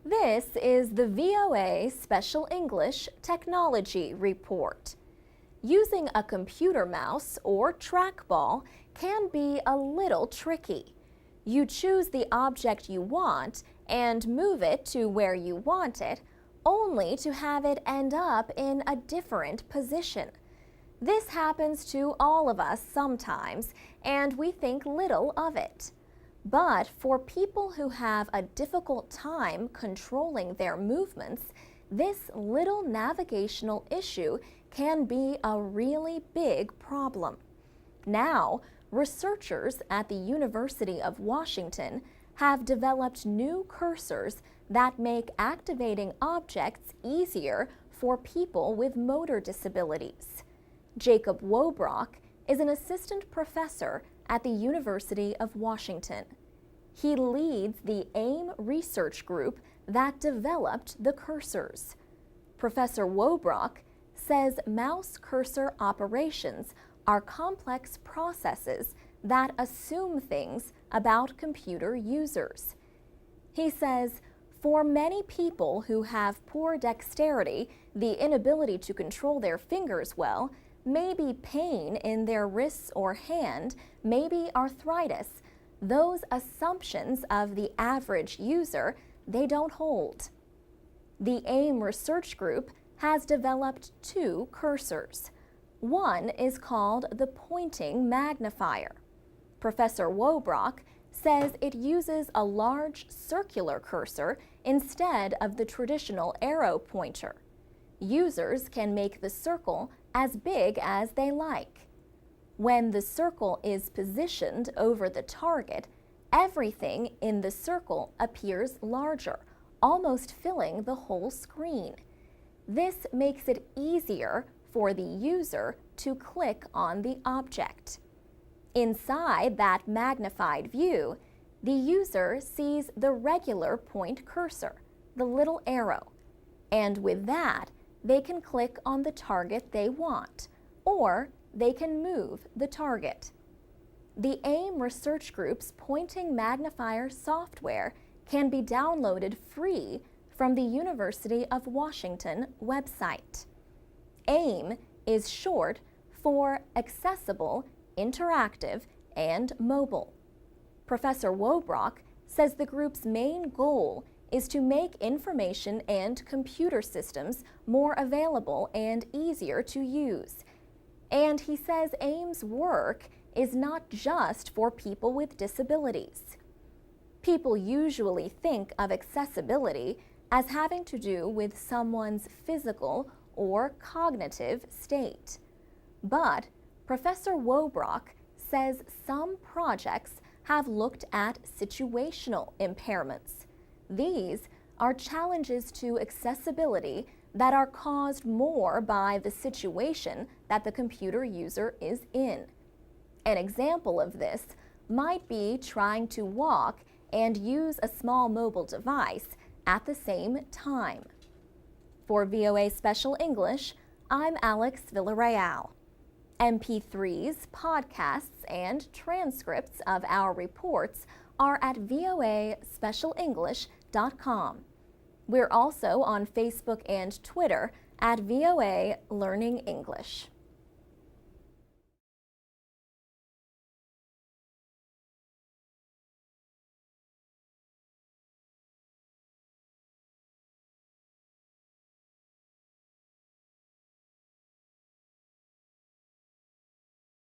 This is the VOA Special English Technology Report. Using a computer mouse or trackball can be a little tricky. You choose the object you want and move it to where you want it, only to have it end up in a different position. This happens to all of us sometimes, and we think little of it. But for people who have a difficult time controlling their movements, this little navigational issue can be a really big problem. Now, researchers at the University of Washington have developed new cursors that make activating objects easier for people with motor disabilities. Jacob Wobrock is an assistant professor at the University of Washington. He leads the AIM research group that developed the cursors. Professor Wobrock says mouse cursor operations are complex processes that assume things about computer users. He says, for many people who have poor dexterity, the inability to control their fingers well, maybe pain in their wrists or hand, maybe arthritis. Those assumptions of the average user, they don't hold. The AIM research group has developed two cursors. One is called the pointing magnifier. Professor Wobrock says it uses a large circular cursor instead of the traditional arrow pointer. Users can make the circle as big as they like. When the circle is positioned over the target, everything in the circle appears larger, almost filling the whole screen. This makes it easier for the user to click on the object. Inside that magnified view, the user sees the regular point cursor, the little arrow, and with that, they can click on the target they want, or they can move the target. The AIM research group's pointing magnifier software can be downloaded free from the University of Washington website. AIM is short for Accessible, Interactive, and Mobile. Professor Wobrock says the group's main goal is to make information and computer systems more available and easier to use. And he says AIM's work is not just for people with disabilities. People usually think of accessibility as having to do with someone's physical or cognitive state. But Professor Wobrock says some projects have looked at situational impairments. These are challenges to accessibility that are caused more by the situation that the computer user is in. An example of this might be trying to walk and use a small mobile device at the same time. For VOA Special English, I'm Alex Villarreal. MP3s, podcasts, and transcripts of our reports are at voaspecialenglish.com. We're also on Facebook and Twitter at VOA Learning English.